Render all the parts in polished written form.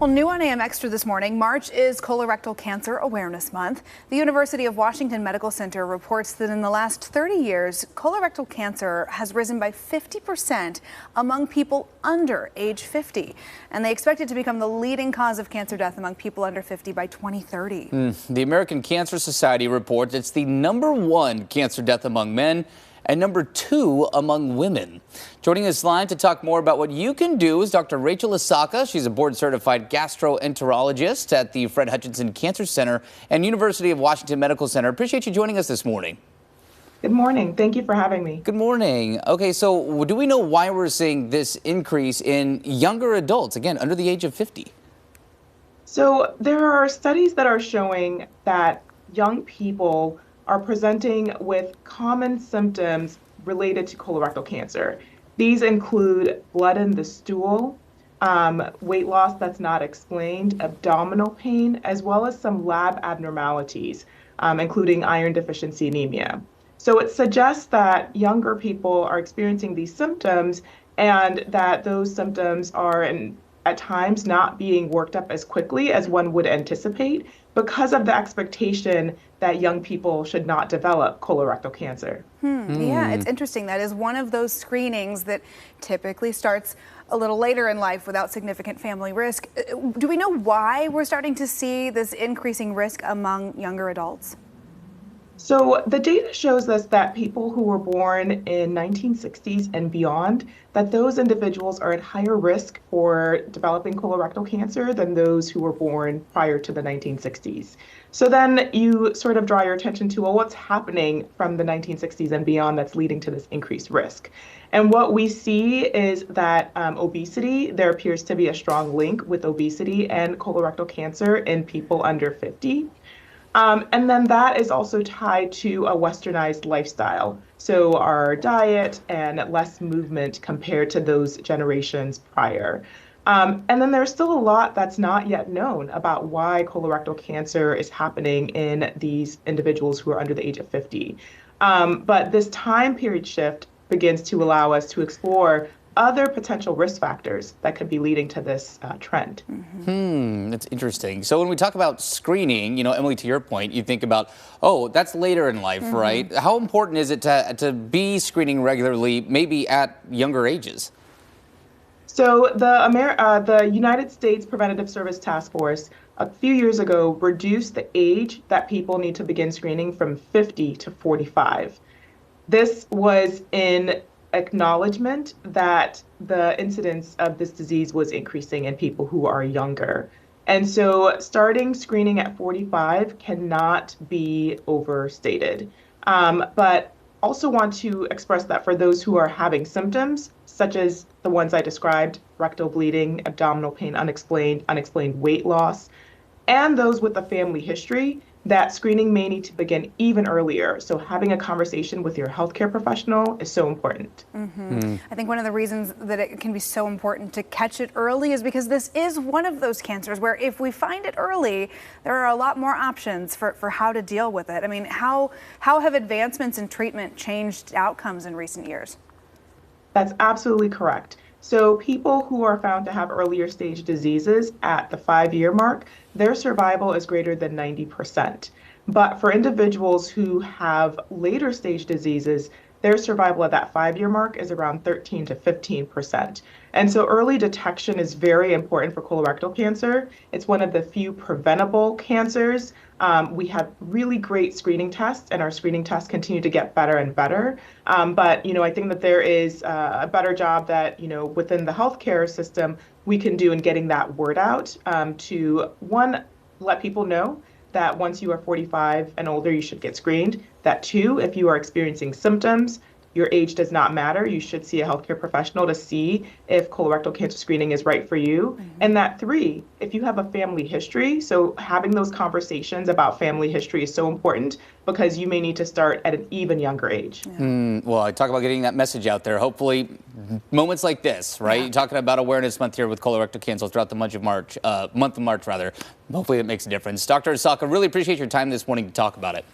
Well, new on AM Extra this morning, March is Colorectal Cancer Awareness Month. The University of Washington Medical Center reports that in the last 30 years, colorectal cancer has risen by 50% among people under age 50. And they expect it to become the leading cause of cancer death among people under 50 by 2030. The American Cancer Society reports it's the #1 cancer death among men and #2 among women. Joining us live to talk more about what you can do is Dr. Rachel Asaka. She's a board-certified gastroenterologist at the Fred Hutchinson Cancer Center and University of Washington Medical Center. Appreciate you joining us this morning. Good morning. Thank you for having me. Good morning. Okay, so do we know why we're seeing this increase in younger adults, again, under the age of 50? So there are studies that are showing that young people are presenting with common symptoms related to colorectal cancer. These include blood in the stool, weight loss that's not explained, abdominal pain, as well as some lab abnormalities, including iron deficiency anemia. So it suggests that younger people are experiencing these symptoms and that those symptoms are at times not being worked up as quickly as one would anticipate because of the expectation that young people should not develop colorectal cancer. Yeah, it's interesting. That is one of those screenings that typically starts a little later in life without significant family risk. Do we know why we're starting to see this increasing risk among younger adults? So the data shows us that people who were born in 1960s and beyond, that those individuals are at higher risk for developing colorectal cancer than those who were born prior to the 1960s. So then you sort of draw your attention to, well, what's happening from the 1960s and beyond that's leading to this increased risk? And what we see is that obesity, there appears to be a strong link with obesity and colorectal cancer in people under 50. And then that is also tied to a westernized lifestyle. So our diet and less movement compared to those generations prior. And then there's still a lot that's not yet known about why colorectal cancer is happening in these individuals who are under the age of 50. But this time period shift begins to allow us to explore other potential risk factors that could be leading to this trend. That's interesting. So when we talk about screening, you know, Emily, to your point, you think about, oh, that's later in life, right? How important is it to be screening regularly, maybe at younger ages? So the United States Preventative Service Task Force a few years ago reduced the age that people need to begin screening from 50 to 45. This was in acknowledgement that the incidence of this disease was increasing in people who are younger. And so starting screening at 45 cannot be overstated. But also want to express that for those who are having symptoms, such as the ones I described, rectal bleeding, abdominal pain, unexplained weight loss, and those with a family history, that screening may need to begin even earlier. So having a conversation with your healthcare professional is so important. I think one of the reasons that it can be so important to catch it early is because this is one of those cancers where if we find it early, there are a lot more options for how to deal with it. I mean, how have advancements in treatment changed outcomes in recent years? That's absolutely correct. So people who are found to have earlier stage diseases at the 5-year mark, their survival is greater than 90%. But for individuals who have later stage diseases, their survival at that 5-year mark is around 13 to 15%. And so early detection is very important for colorectal cancer. It's one of the few preventable cancers. We have really great screening tests, and our screening tests continue to get better and better. But, you know, I think that there is a better job that, you know, within the healthcare system, we can do in getting that word out to, one, let people know that once you are 45 and older, you should get screened. That 2, if you are experiencing symptoms, your age does not matter. You should see a healthcare professional to see if colorectal cancer screening is right for you. And that 3, if you have a family history, so having those conversations about family history is so important because you may need to start at an even younger age. Well, I talk about getting that message out there. Hopefully, moments like this, right? You're talking about Awareness Month here with colorectal cancer throughout the month of March, Hopefully it makes a difference. Dr. Asaka, really appreciate your time this morning to talk about it.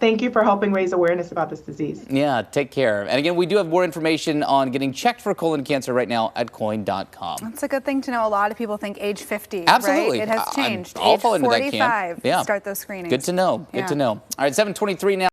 Thank you for helping raise awareness about this disease. Yeah, take care. And again, we do have more information on getting checked for colon cancer right now at coin.com. That's a good thing to know. A lot of people think age 50, Absolutely. right? It has changed. I'll age fall into that camp. 45, Yeah. start those screenings. Good to know. Good to know. All right, 7:23 now.